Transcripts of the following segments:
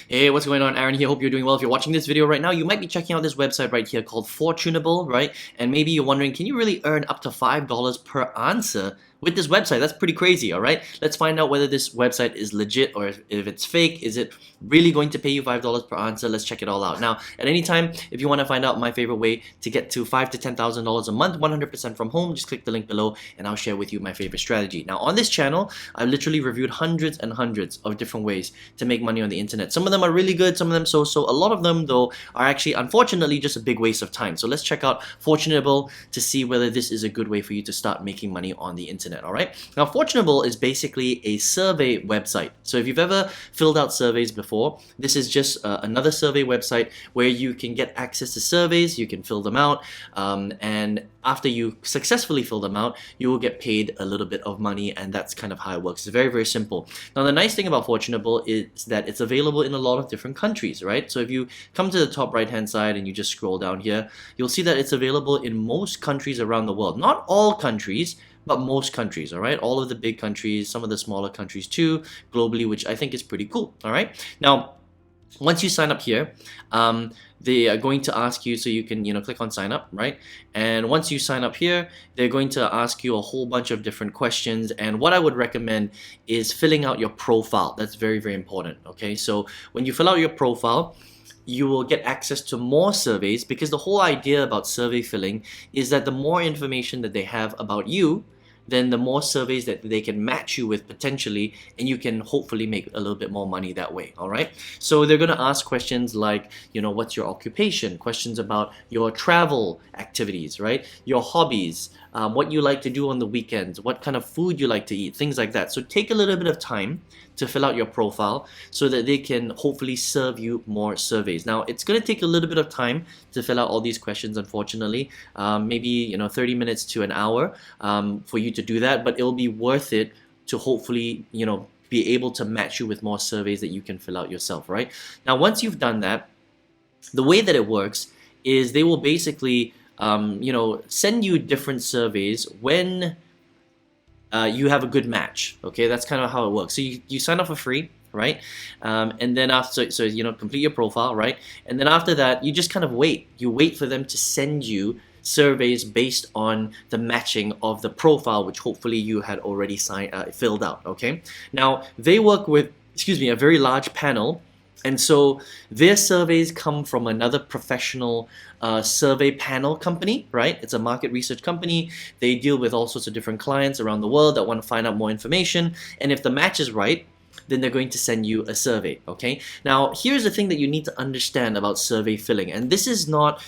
Hey, what's going on? Aaron here. Hope you're doing well. If you're watching this video right now, you might be checking out this website right here called Fortunable, right? And maybe you're wondering, can you really earn up to $5 per answer with this website? That's pretty crazy, all right? Let's find out whether this website is legit or if it's fake. Is it really going to pay you $5 per answer? Let's check it all out. Now, at any time, if you want to find out my favorite way to get to $5,000 to $10,000 a month, 100% from home, just click the link below and I'll share with you my favorite strategy. Now, on this channel, I've literally reviewed hundreds and hundreds of different ways to make money on the internet. Some of them are really good, some of them so-so. A lot of them, though, are actually, unfortunately, just a big waste of time. So let's check out Fortunable to see whether this is a good way for you to start making money on the internet, all right? Now, Fortunable is basically a survey website. So if you've ever filled out surveys before, this is just another survey website where you can get access to surveys, you can fill them out, and after you successfully fill them out, you will get paid a little bit of money, and that's kind of how it works. It's very, very simple. Now, the nice thing about Fortunable is that it's available in a lot of different countries, right? So if you come to the top right-hand side and you just scroll down here, you'll see that it's available in most countries around the world. Not all countries, but most countries, all right? All of the big countries, some of the smaller countries too, globally, which I think is pretty cool, all right? Now, once you sign up here, they are going to ask you, so you can click on sign up, right? And once you sign up here, they're going to ask you a whole bunch of different questions, and what I would recommend is filling out your profile. That's very, very important, okay? So when you fill out your profile, you will get access to more surveys, because the whole idea about survey filling is that the more information that they have about you, then the more surveys that they can match you with potentially, and you can hopefully make a little bit more money that way, all right? So they're going to ask questions like, what's your occupation? Questions about your travel activities, right? Your hobbies, what you like to do on the weekends, what kind of food you like to eat, things like that. So take a little bit of time to fill out your profile so that they can hopefully serve you more surveys. Now, it's going to take a little bit of time to fill out all these questions, unfortunately. Maybe 30 minutes to an hour for you to do that, but it'll be worth it to hopefully be able to match you with more surveys that you can fill out yourself, right? Now, once you've done that, the way that it works is they will basically send you different surveys when you have a good match. Okay, that's kind of how it works. So you sign up for free, right? And then after, so complete your profile, right? And then after that, you just kind of wait. You wait for them to send you surveys based on the matching of the profile, which hopefully you had already filled out. Okay. Now they work with, a very large panel. And so their surveys come from another professional survey panel company, right? It's a market research company. They deal with all sorts of different clients around the world that want to find out more information. And if the match is right, then they're going to send you a survey, okay? Now, here's the thing that you need to understand about survey filling, and this is not,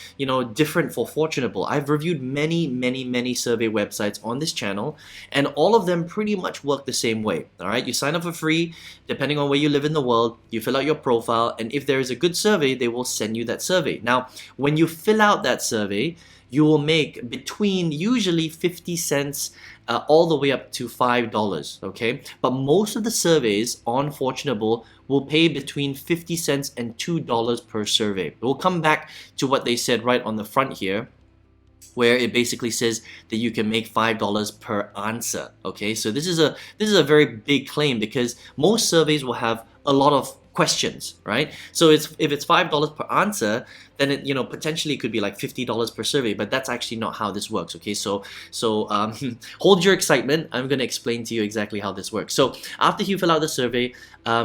different for Fortunable. I've reviewed many, many, many survey websites on this channel, and all of them pretty much work the same way, all right? You sign up for free, depending on where you live in the world, you fill out your profile, and if there is a good survey, they will send you that survey. Now, when you fill out that survey, you will make between usually 50 cents all the way up to $5, okay? But most of the surveys on Fortunable will pay between 50 cents and $2 per survey. We'll come back to what they said right on the front here, where it basically says that you can make $5 per answer, okay? So this is a very big claim, because most surveys will have a lot of questions, right? So if it's $5 per answer, then it potentially could be like $50 per survey, but that's actually not how this works, okay? So hold your excitement. I'm going to explain to you exactly how this works. So after you fill out the survey,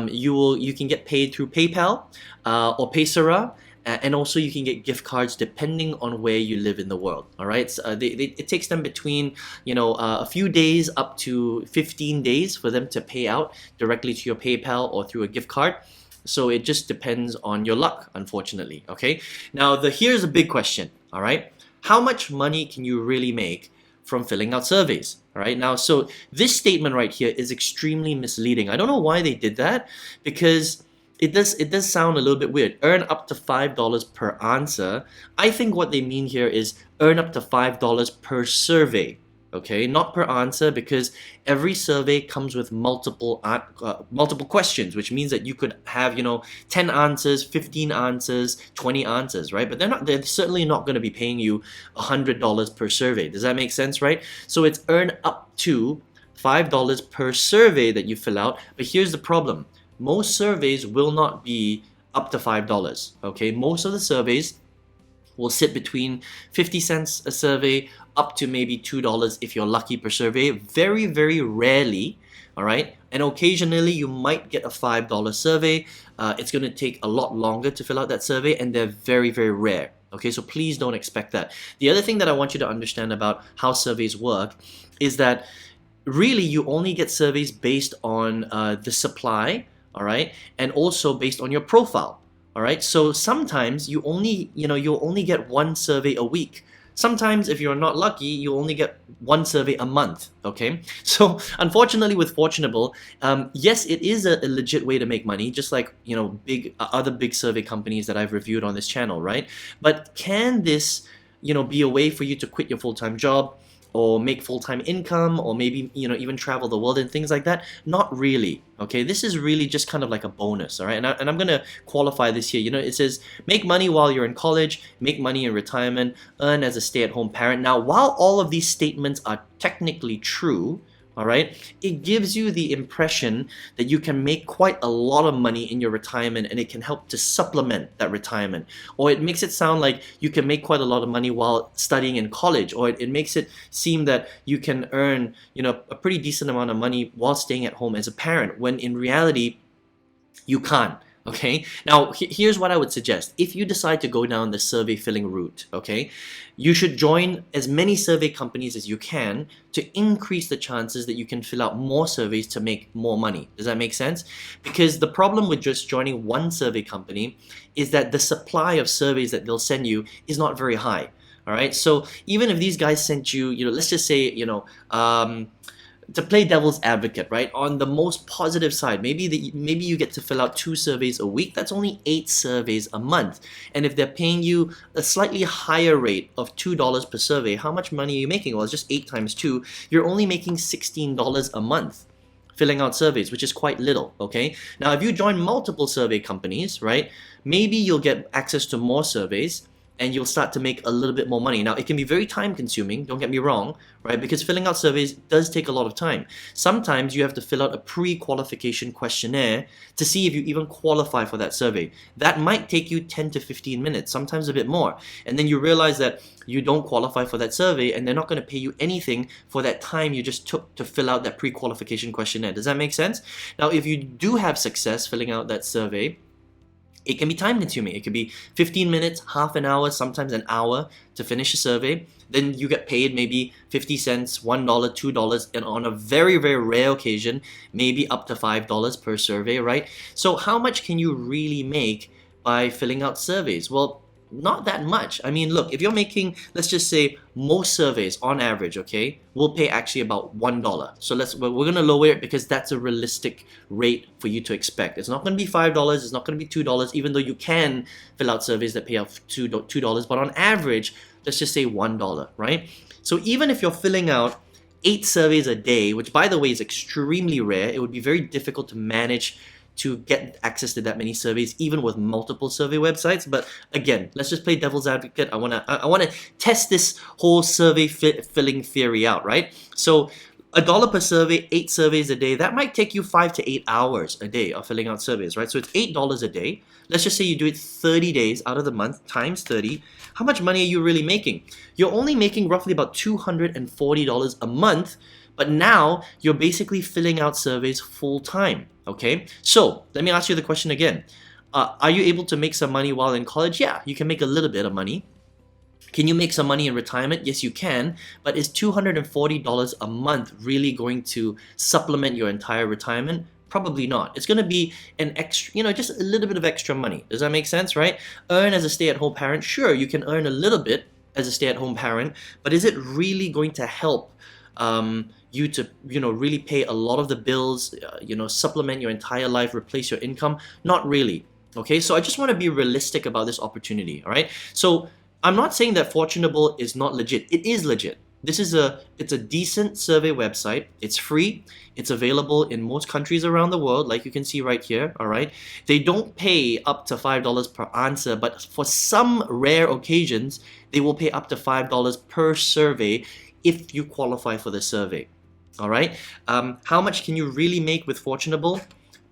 you can get paid through PayPal or Paysera. And also you can get gift cards depending on where you live in the world, all right? So, it takes them between a few days up to 15 days for them to pay out directly to your PayPal or through a gift card. So it just depends on your luck, unfortunately, okay? Now, here's a big question, all right? How much money can you really make from filling out surveys, all right? Now, so this statement right here is extremely misleading. I don't know why they did that, because it does sound a little bit weird. Earn up to $5 per answer. I think what they mean here is earn up to $5 per survey, okay? Not per answer, because every survey comes with multiple questions, which means that you could have 10 answers, 15 answers, 20 answers, right? But they're certainly not going to be paying you $100 per survey. Does that make sense, right? So it's earn up to $5 per survey that you fill out. But here's the problem. Most surveys will not be up to $5. Okay, most of the surveys will sit between 50 cents a survey up to maybe $2 if you're lucky per survey. Very, very rarely, all right? And occasionally you might get a $5 survey. It's going to take a lot longer to fill out that survey, and they're very, very rare. Okay, so please don't expect that. The other thing that I want you to understand about how surveys work is that really you only get surveys based on the supply, all right, and also based on your profile. All right, so sometimes you'll only get one survey a week. Sometimes, if you're not lucky, you only get one survey a month. Okay, so unfortunately with Fortunable, yes, it is a legit way to make money, just like big other big survey companies that I've reviewed on this channel, right? But can this be a way for you to quit your full-time job, or make full-time income, or maybe even travel the world and things like that? Not really. Okay, this is really just kind of like a bonus. All right, and I'm gonna qualify this here. It says make money while you're in college, make money in retirement, earn as a stay-at-home parent. Now, while all of these statements are technically true, all right, it gives you the impression that you can make quite a lot of money in your retirement, and it can help to supplement that retirement. Or it makes it sound like you can make quite a lot of money while studying in college, or it makes it seem that you can earn a pretty decent amount of money while staying at home as a parent, when in reality you can't. Okay, now here's what I would suggest. If you decide to go down the survey filling route, okay, you should join as many survey companies as you can to increase the chances that you can fill out more surveys to make more money. Does that make sense? Because the problem with just joining one survey company is that the supply of surveys that they'll send you is not very high. All right, so even if these guys sent you, let's just say, to play devil's advocate, right? On the most positive side, maybe you get to fill out 2 surveys a week. That's only 8 surveys a month. And if they're paying you a slightly higher rate of $2 per survey, how much money are you making? Well, it's just 8 times 2. You're only making $16 a month filling out surveys, which is quite little. Okay. Now, if you join multiple survey companies, right, maybe you'll get access to more surveys, and you'll start to make a little bit more money. Now, it can be very time consuming, don't get me wrong, right? Because filling out surveys does take a lot of time. Sometimes you have to fill out a pre-qualification questionnaire to see if you even qualify for that survey. That might take you 10 to 15 minutes, sometimes a bit more. And then you realize that you don't qualify for that survey, and they're not going to pay you anything for that time you just took to fill out that pre-qualification questionnaire. Does that make sense? Now, if you do have success filling out that survey, it can be time consuming. It could be 15 minutes, half an hour, sometimes an hour to finish a survey. Then you get paid maybe 50 cents, $1, $2, and on a very, very rare occasion, maybe up to $5 per survey, right? So how much can you really make by filling out surveys? Well, not that much. I mean, look, if you're making, let's just say most surveys on average, okay, will pay actually about $1. So we're going to lower it because that's a realistic rate for you to expect. It's not going to be $5, it's not going to be $2, even though you can fill out surveys that pay out $2, but on average, let's just say $1, right? So even if you're filling out 8 surveys a day, which by the way is extremely rare, it would be very difficult to manage to get access to that many surveys, even with multiple survey websites. But again, let's just play devil's advocate. I wanna test this whole survey filling theory out, right? So $1 per survey, 8 surveys a day, that might take you 5 to 8 hours a day of filling out surveys, right? So it's $8 a day. Let's just say you do it 30 days out of the month, times 30. How much money are you really making? You're only making roughly about $240 a month, but now you're basically filling out surveys full time. Okay, so let me ask you the question again. Are you able to make some money while in college? Yeah, you can make a little bit of money. Can you make some money in retirement? Yes, you can. But is $240 a month really going to supplement your entire retirement? Probably not. It's going to be an extra, just a little bit of extra money. Does that make sense, right? Earn as a stay-at-home parent. Sure, you can earn a little bit as a stay-at-home parent, but is it really going to help you to really pay a lot of the bills, supplement your entire life, replace your income? Not really. Okay, so I just want to be realistic about this opportunity. All right, so I'm not saying that Fortunable is not legit. It is legit. It's a decent survey website. It's free. It's available in most countries around the world, like you can see right here. All right, they don't pay up to $5 per answer, but for some rare occasions, they will pay up to $5 per survey if you qualify for the survey. All right, how much can you really make with Fortunable?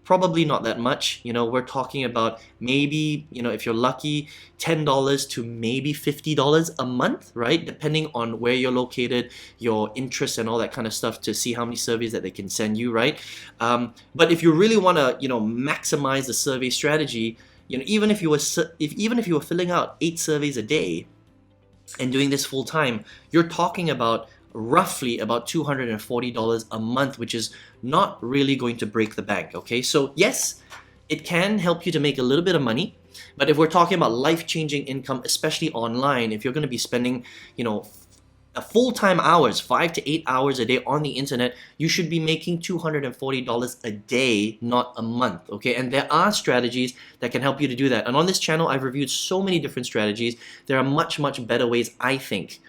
probably not that much. You know, we're talking about maybe, you know, if you're lucky, $10 to maybe $50 a month, right? Depending on where you're located, your interests and all that kind of stuff, to see how many surveys that they can send you, right? But if you really want to, you know, maximize the survey strategy, you know, even if you were filling out 8 surveys a day and doing this full time, you're talking about roughly about $240 a month, which is not really going to break the bank. Okay, so yes, it can help you to make a little bit of money, but if we're talking about life-changing income, especially online, if you're going to be spending, you know, a full-time hours, 5 to 8 hours a day on the internet, you should be making $240 a day, not a month, okay? And there are strategies that can help you to do that. And on this channel, I've reviewed so many different strategies. There are much, much better ways, I think,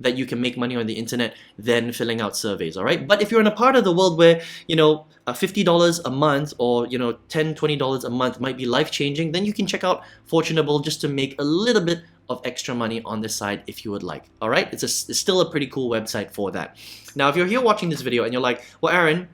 that you can make money on the internet than filling out surveys, all right? But if you're in a part of the world where, you know, $50 a month or, you know, $10, $20 a month might be life-changing, then you can check out Fortunable just to make a little bit of extra money on this side if you would like, all right? It's still a pretty cool website for that. Now, if you're here watching this video and you're like, well, Aaron,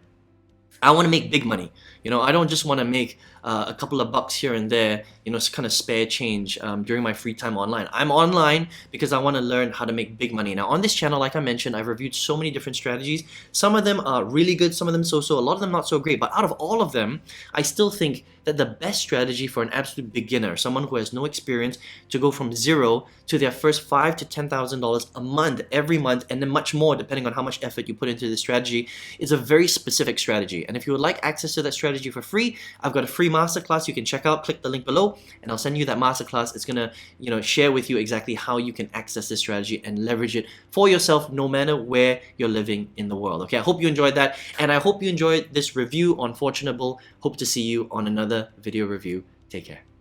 I want to make big money. You know, I don't just want to make a couple of bucks here and there, you know, kind of spare change during my free time online. I'm online because I want to learn how to make big money. Now, on this channel, like I mentioned, I've reviewed so many different strategies. Some of them are really good, some of them so-so, a lot of them not so great. But out of all of them, I still think that the best strategy for an absolute beginner, someone who has no experience, to go from zero to their first $5,000 to $10,000 a month, every month, and then much more depending on how much effort you put into this strategy, is a very specific strategy. And if you would like access to that strategy for free, I've got a free masterclass you can check out. Click the link below and I'll send you that masterclass. It's gonna, you know, share with you exactly how you can access this strategy and leverage it for yourself no matter where you're living in the world. Okay, I hope you enjoyed that, and I hope you enjoyed this review on Fortunable. Hope to see you on another video review. Take care.